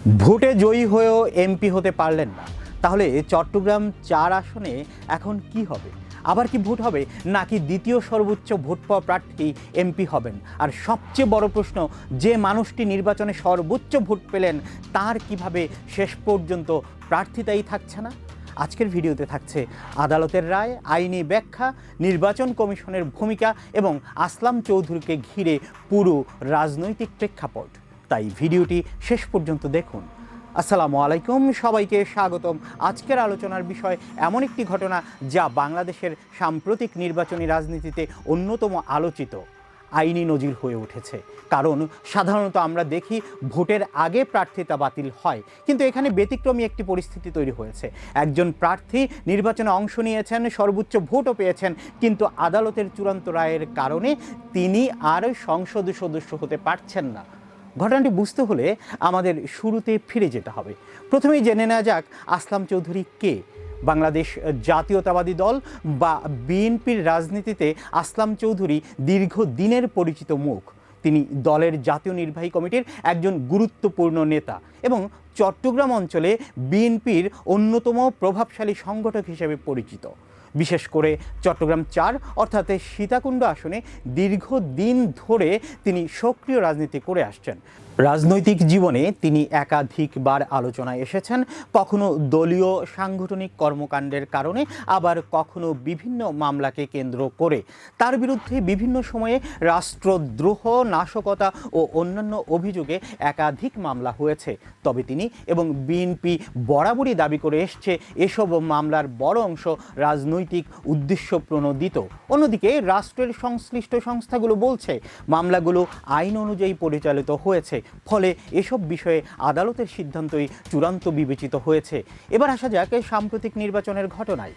ভোটে জয়ী হয়েও এমপি হতে পারলেন না, তাহলে চট্টগ্রাম ৪ আসনে এখন কি হবে? আবার কি ভোট হবে, নাকি দ্বিতীয় সর্বোচ্চ ভোট পাওয়া প্রার্থী এমপি হবেন? আর সবচেয়ে বড় প্রশ্ন, যে মানুষটি নির্বাচনে সর্বোচ্চ ভোট পেলেন তার কিভাবে শেষ পর্যন্ত প্রার্থিতাই থাকছে না? আজকের ভিডিওতে থাকছে আদালতের রায়, আইনি ব্যাখ্যা, নির্বাচন কমিশনের ভূমিকা এবং আসলাম চৌধুরীকে ঘিরে পুরো রাজনৈতিক প্রেক্ষাপট। তাই ভিডিওটি শেষ পর্যন্ত দেখুন। আসসালামু আলাইকুম, সবাইকে স্বাগতম। আজকের আলোচনার বিষয় এমন একটি ঘটনা যা বাংলাদেশের সাম্প্রতিক নির্বাচনী রাজনীতিতে অন্যতম আলোচিত আইনি নজির হয়ে উঠেছে। কারণ সাধারণত আমরা দেখি ভোটের আগে প্রার্থিতা বাতিল হয়, কিন্তু এখানে ব্যতিক্রমী একটি পরিস্থিতি তৈরি হয়েছে। একজন প্রার্থী নির্বাচনে অংশ নিয়েছেন, সর্বোচ্চ ভোটও পেয়েছেন, কিন্তু আদালতের চূড়ান্ত রায়ের কারণে তিনি আর সংসদ সদস্য হতে পারছেন না। ঘটনাটি বুঝতে হলে আমাদের শুরুতে ফিরে যেতে হবে। প্রথমেই জেনে নেওয়া যাক আসলাম চৌধুরী কে। বাংলাদেশ জাতীয়তাবাদী দল বা বিএনপির রাজনীতিতে আসলাম চৌধুরী দীর্ঘদিনের পরিচিত মুখ। তিনি দলের জাতীয় নির্বাহী কমিটির একজন গুরুত্বপূর্ণ নেতা এবং চট্টগ্রাম অঞ্চলে বিএনপির অন্যতম প্রভাবশালী সংগঠক হিসেবে পরিচিত। বিশেষ করে চট্টগ্রাম ৪ অর্থাৎ সীতাকুণ্ড আসনে দীর্ঘদিন ধরে তিনি সক্রিয় রাজনীতি করে আসছেন। রাজনৈতিক জীবনে তিনি একাধিকবার আলোচনায় এসেছেন, কখনো দলীয় সাংগঠনিক কর্মকাণ্ডের কারণে, আবার কখনো বিভিন্ন মামলাকে কেন্দ্র করে। তার বিরুদ্ধে বিভিন্ন সময়ে রাষ্ট্রদ্রোহ, নাশকতা ও অন্যান্য অভিযোগে একাধিক মামলা হয়েছে। তবে তিনি এবং বিএনপি বরাবরই দাবি করে এসছে এসব মামলার বড় অংশ রাজনৈতিক উদ্দেশ্য প্রণোদিত। অন্যদিকে রাষ্ট্রের সংশ্লিষ্ট সংস্থাগুলো বলছে মামলাগুলো আইন অনুযায়ী পরিচালিত হয়েছে, ফলে এসব বিষয়ে আদালতের সিদ্ধান্তই চূড়ান্ত বিবেচিত হয়েছে। এবার আসা যাক সাম্প্রতিক নির্বাচনের ঘটনায়।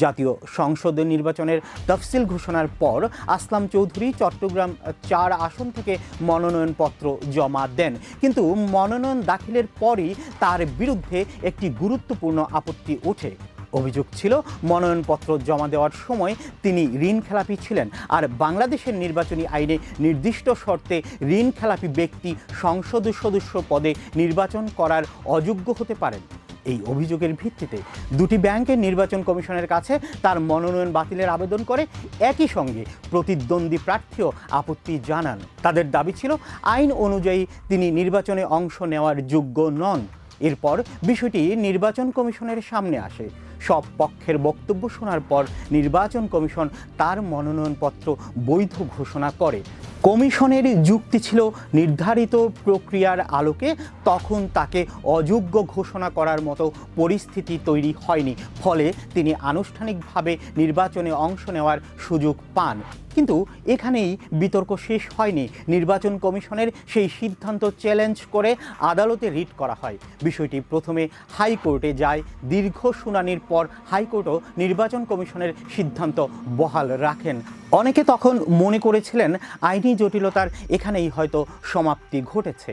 জাতীয় সংসদ নির্বাচনের তফসিল ঘোষণার পর আসলাম চৌধুরী চট্টগ্রাম ৪ আসন থেকে মনোনয়নপত্র জমা দেন, কিন্তু মনোনয়ন দাখিলের পরই তার বিরুদ্ধে একটি গুরুত্বপূর্ণ আপত্তি ওঠে। অভিযোগ ছিল মনোনয়নপত্র জমা দেওয়ার সময় তিনি ঋণখেলাপি ছিলেন, আর বাংলাদেশের নির্বাচনী আইনে নির্দিষ্ট শর্তে ঋণখেলাপি ব্যক্তি সংসদ সদস্য পদে নির্বাচন করার অযোগ্য হতে পারেন। এই অভিযোগের ভিত্তিতে দুটি ব্যাংকের নির্বাচন কমিশনের কাছে তার মনোনয়ন বাতিলের আবেদন করে। একই সঙ্গে প্রতিদ্বন্দ্বী প্রার্থীও আপত্তি জানান। তাদের দাবি ছিল আইন অনুযায়ী তিনি নির্বাচনে অংশ নেওয়ার যোগ্য নন। এরপর বিষয়টি নির্বাচন কমিশনের সামনে আসে। সব পক্ষের বক্তব্য শোনার পর নির্বাচন কমিশন তার মনোনয়নপত্র বৈধ ঘোষণা করে। কমিশনের যুক্তি ছিল নির্ধারিত প্রক্রিয়ার আলোকে তখন তাকে অযোগ্য ঘোষণা করার মতো পরিস্থিতি তৈরি হয়নি, ফলে তিনি আনুষ্ঠানিকভাবে নির্বাচনে অংশ নেওয়ার সুযোগ পান। কিন্তু এখানেই বিতর্ক শেষ হয়নি। নির্বাচন কমিশনের সেই সিদ্ধান্ত চ্যালেঞ্জ করে আদালতে রিট করা হয়। বিষয়টি প্রথমে হাইকোর্টে যায়। দীর্ঘ শুনানির পর হাইকোর্টও নির্বাচন কমিশনের সিদ্ধান্ত বহাল রাখেন। অনেকে তখন মনে করেছিলেন আইনি জটিলতার এখানেই হয়তো সমাপ্তি ঘটেছে,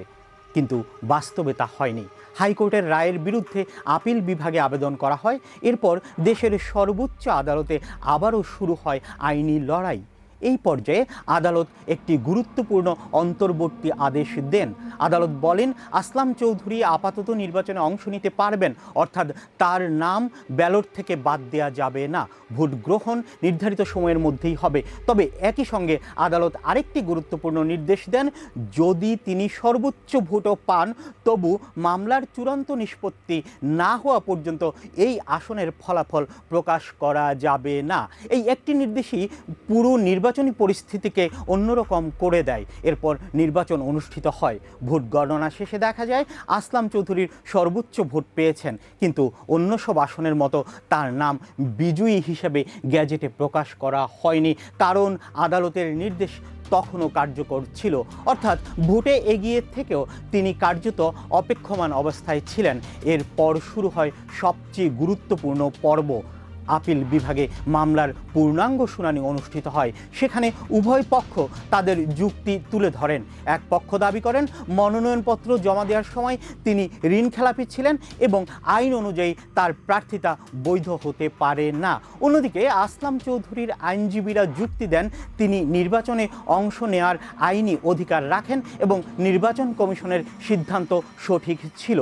কিন্তু বাস্তবে তা হয়নি। হাইকোর্টের রায়ের বিরুদ্ধে আপিল বিভাগে আবেদন করা হয়। এরপর দেশের সর্বোচ্চ আদালতে আবারও শুরু হয় আইনি লড়াই। এই পর্যায়ে আদালত একটি গুরুত্বপূর্ণ অন্তর্বর্তী আদেশ দেন। আদালত বলেন আসলাম চৌধুরী আপাতত নির্বাচনে অংশ নিতে পারবেন, অর্থাৎ তার নাম ব্যালট থেকে বাদ দেওয়া যাবে না। ভোট গ্রহণ নির্ধারিত সময়ের মধ্যেই হবে। তবে একই সঙ্গে আদালত আরেকটি গুরুত্বপূর্ণ নির্দেশ দেন, যদি তিনি সর্বোচ্চ ভোটও পান তবু মামলার চূড়ান্ত নিষ্পত্তি না হওয়া পর্যন্ত এই আসনের ফলাফল প্রকাশ করা যাবে না। এই একটি নির্দেশই পুরো নির্বাচনী পরিস্থিতিকে অন্যরকম করে দেয়। এরপর নির্বাচন অনুষ্ঠিত হয়। ভোট গণনা শেষে দেখা যায় আসলাম চৌধুরীর সর্বোচ্চ ভোট পেয়েছেন, কিন্তু অন্য সব আসনের মতো তার নাম বিজয়ী হিসেবে গ্যাজেটে প্রকাশ করা হয়নি, কারণ আদালতের নির্দেশ তখনও কার্যকর ছিল। অর্থাৎ ভোটে এগিয়ে থেকেও তিনি কার্যত অপেক্ষমান অবস্থায় ছিলেন। এরপর শুরু হয় সবচেয়ে গুরুত্বপূর্ণ পর্ব, আপিল বিভাগে মামলার পূর্ণাঙ্গ শুনানি অনুষ্ঠিত হয়। সেখানে উভয় পক্ষ তাদের যুক্তি তুলে ধরেন। এক পক্ষ দাবি করেন মনোনয়নপত্র জমা দেওয়ার সময় তিনি ঋণখেলাপি ছিলেন এবং আইন অনুযায়ী তার প্রার্থিতা বৈধ হতে পারে না। অন্যদিকে আসলাম চৌধুরীর আইনজীবীরা যুক্তি দেন তিনি নির্বাচনে অংশ নেওয়ার আইনি অধিকার রাখেন এবং নির্বাচন কমিশনের সিদ্ধান্ত সঠিক ছিল।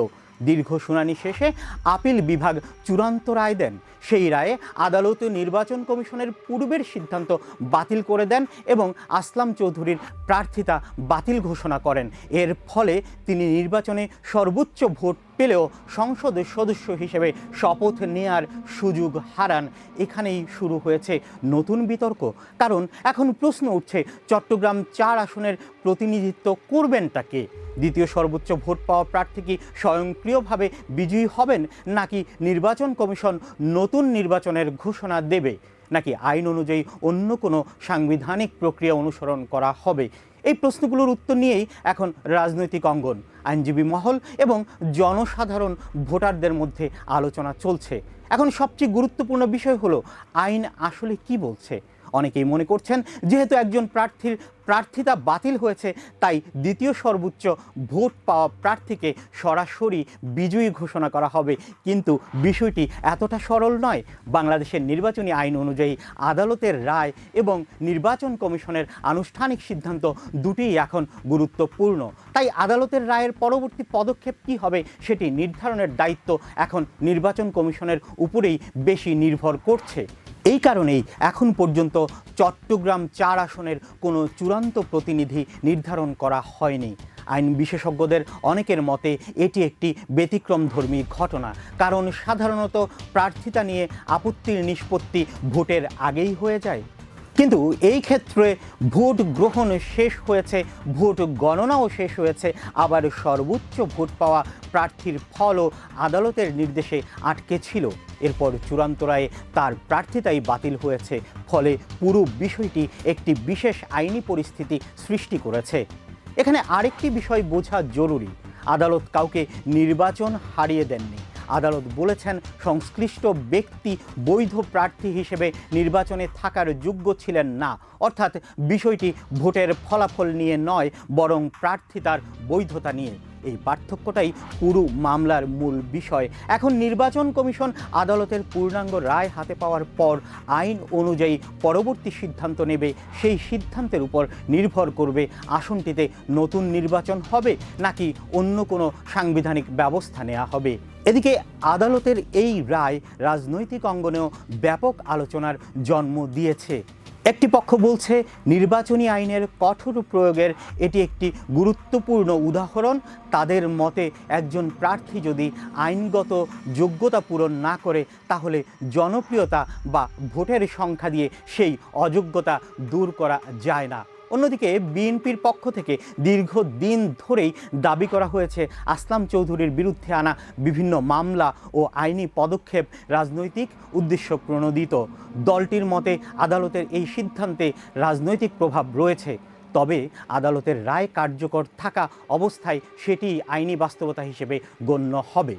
দীর্ঘ শুনানি শেষে আপিল বিভাগ চূড়ান্ত রায় দেন। সেই রায়ে আদালত নির্বাচন কমিশনের পূর্বের সিদ্ধান্ত বাতিল করে দেন এবং আসলাম চৌধুরীর প্রার্থিতা বাতিল ঘোষণা করেন। এর ফলে তিনি নির্বাচনে সর্বোচ্চ ভোট পেলেও সংসদ সদস্য হিসেবে শপথ নেয়ার সুযোগ হারান। এখানেই শুরু হয়েছে নতুন বিতর্ক, কারণ এখন প্রশ্ন উঠছে চট্টগ্রাম 4 আসনের প্রতিনিধিত্ব করবেনটা কে? দ্বিতীয় সর্বোচ্চ ভোট পাওয়া প্রার্থী কি স্বয়ংক্রিয়ভাবে বিজয়ী হবেন, নাকি নির্বাচন কমিশন নতুন নির্বাচনের ঘোষণা দেবে, নাকি আইন অনুযায়ী অন্য কোনো সাংবিধানিক প্রক্রিয়া অনুসরণ করা হবে? এই প্রশ্নগুলোর উত্তর নিয়েই এখন রাজনৈতিক অঙ্গন, আইনজীবী মহল এবং জনসাধারণ ভোটারদের মধ্যে আলোচনা চলছে। এখন সবচেয়ে গুরুত্বপূর্ণ বিষয় হলো আইন আসলে কি বলছে। অনেকেই মনে করছেন যেহেতু একজন প্রার্থীর প্রার্থিতা বাতিল হয়েছে, তাই দ্বিতীয় সর্বোচ্চ ভোট পাওয়া প্রার্থীকে সরাসরি বিজয়ী ঘোষণা করা হবে। কিন্তু বিষয়টি এতটা সরল নয়। বাংলাদেশের নির্বাচনী আইন অনুযায়ী আদালতের রায় এবং নির্বাচন কমিশনের আনুষ্ঠানিক সিদ্ধান্ত দুটিই এখন গুরুত্বপূর্ণ। তাই আদালতের রায়ের পরবর্তী পদক্ষেপ কী হবে সেটি নির্ধারণের দায়িত্ব এখন নির্বাচন কমিশনের উপরেই বেশি নির্ভর করছে। এই কারণেই এখন পর্যন্ত চট্টগ্রাম 4 আসনের কোনো চূড়ান্ত প্রতিনিধি নির্ধারণ করা হয়নি। আইন বিশেষজ্ঞদের অনেকের মতে এটি একটি ব্যতিক্রমধর্মী ঘটনা, কারণ সাধারণত প্রার্থিতা নিয়ে আপত্তির নিষ্পত্তি ভোটের আগেই হয়ে যায়। কিন্তু এই ক্ষেত্রে ভোট গ্রহণ শেষ হয়েছে, ভোট গণনাও শেষ হয়েছে, আবার সর্বোচ্চ ভোট পাওয়া প্রার্থীর ফলও আদালতের নির্দেশে আটকে ছিল। এরপর চূড়ান্ত রায়ে তার প্রার্থিতাই বাতিল হয়েছে। ফলে পুরো বিষয়টি একটি বিশেষ আইনি পরিস্থিতি সৃষ্টি করেছে। এখানে আরেকটি বিষয় বোঝা জরুরি, আদালত কাউকে নির্বাচন হারিয়ে দেননি। আদালত বলেছেন সংশ্লিষ্ট ব্যক্তি বৈধ প্রার্থী হিসেবে নির্বাচনে থাকার যোগ্য ছিলেন না। অর্থাৎ বিষয়টি ভোটের ফলাফল নিয়ে নয়, বরং প্রার্থিতার বৈধতা নিয়ে। এই পার্থক্যটাই পুরো মামলার মূল বিষয়। এখন নির্বাচন কমিশন আদালতের পূর্ণাঙ্গ রায় হাতে পাওয়ার পর আইন অনুযায়ী পরবর্তী সিদ্ধান্ত নেবে। সেই সিদ্ধান্তের উপর নির্ভর করবে আসনটিতে নতুন নির্বাচন হবে নাকি অন্য কোনো সাংবিধানিক ব্যবস্থা নেওয়া হবে। এদিকে আদালতের এই রায় রাজনৈতিক অঙ্গনেও ব্যাপক আলোচনার জন্ম দিয়েছে। একটি পক্ষ বলছে নির্বাচনী আইনের কঠোর প্রয়োগের এটি একটি গুরুত্বপূর্ণ উদাহরণ। তাদের মতে একজন প্রার্থী যদি আইনগত যোগ্যতা পূরণ না করে, তাহলে জনপ্রিয়তা বা ভোটের সংখ্যা দিয়ে সেই অযোগ্যতা দূর করা যায় না। অন্যদিকে বিএনপির পক্ষ থেকে দীর্ঘদিন ধরেই দাবি করা হয়েছে আসলাম চৌধুরীর বিরুদ্ধে আনা বিভিন্ন মামলা ও আইনি পদক্ষেপ রাজনৈতিক উদ্দেশ্য প্রণোদিত। দলটির মতে আদালতের এই সিদ্ধান্তে রাজনৈতিক প্রভাব রয়েছে, তবে আদালতের রায় কার্যকর থাকা অবস্থায় সেটি আইনি বাস্তবতা হিসেবে গণ্য হবে।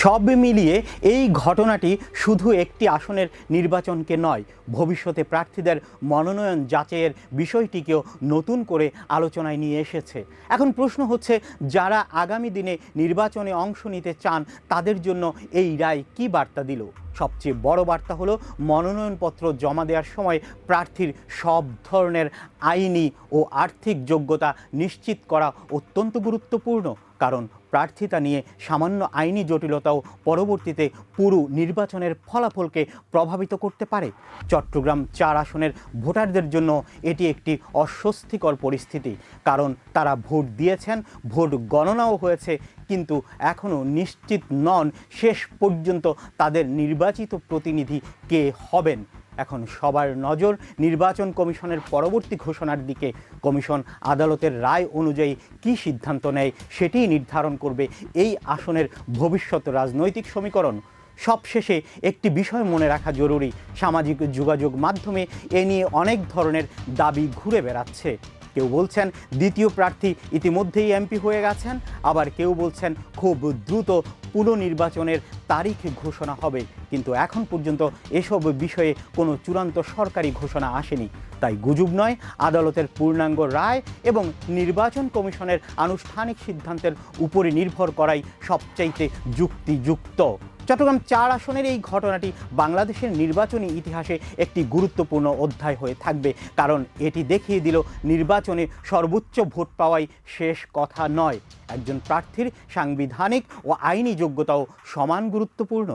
সব মিলিয়ে এই ঘটনাটি শুধু একটি আসনের নির্বাচনকে নয়, ভবিষ্যতে প্রার্থীদের মনোনয়ন যাচাইয়ের বিষয়টিকেও নতুন করে আলোচনায় নিয়ে এসেছে। এখন প্রশ্ন হচ্ছে, যারা আগামী দিনে নির্বাচনে অংশ নিতে চান তাদের জন্য এই রায় কী বার্তা দিল? সবচেয়ে বড় বার্তা হলো মনোনয়নপত্র জমা দেওয়ার সময় প্রার্থীর সব ধরনের আইনি ও আর্থিক যোগ্যতা নিশ্চিত করা অত্যন্ত গুরুত্বপূর্ণ, কারণ প্রার্থিতা নিয়ে সামান্য আইনি জটিলতাও পরবর্তীতে পুরো নির্বাচনের ফলাফলকে প্রভাবিত করতে পারে। চট্টগ্রাম 4 আসনের ভোটারদের জন্য এটি একটি অস্বস্তিকর পরিস্থিতি, কারণ তারা ভোট দিয়েছেন, ভোট গণনাও হয়েছে, কিন্তু এখনও নিশ্চিত নন শেষ পর্যন্ত তাদের নির্বাচিত প্রতিনিধি কে হবেন। এখন সবার নজর নির্বাচন কমিশনের পরবর্তী ঘোষণার দিকে। কমিশন আদালতের রায় অনুযায়ী কী সিদ্ধান্ত নেয় সেটিই নির্ধারণ করবে এই আসনের ভবিষ্যৎ রাজনৈতিক সমীকরণ। সবশেষে একটি বিষয় মনে রাখা জরুরি, সামাজিক যোগাযোগ মাধ্যমে এ নিয়ে অনেক ধরনের দাবি ঘুরে বেড়াচ্ছে। কেউ বলছেন দ্বিতীয় প্রার্থী ইতিমধ্যেই এমপি হয়ে গেছেন, আবার কেউ বলছেন খুব দ্রুত পুনর্নির্বাচনের তারিখ ঘোষণা হবে। কিন্তু এখন পর্যন্ত এসব বিষয়ে কোনো চূড়ান্ত সরকারি ঘোষণা আসেনি। তাই গুজব নয়, আদালতের পূর্ণাঙ্গ রায় এবং নির্বাচন কমিশনের আনুষ্ঠানিক সিদ্ধান্তের উপরে নির্ভর করাই সবচাইতে যুক্তিযুক্ত। চট্টগ্রাম 4 আসনের এই ঘটনাটি বাংলাদেশের নির্বাচনী ইতিহাসে একটি গুরুত্বপূর্ণ অধ্যায় হয়ে থাকবে, কারণ এটি দেখিয়ে দিল নির্বাচনে সর্বোচ্চ ভোট পাওয়াই শেষ কথা নয়, একজন প্রার্থীর সাংবিধানিক ও আইনি যোগ্যতাও সমান গুরুত্বপূর্ণ।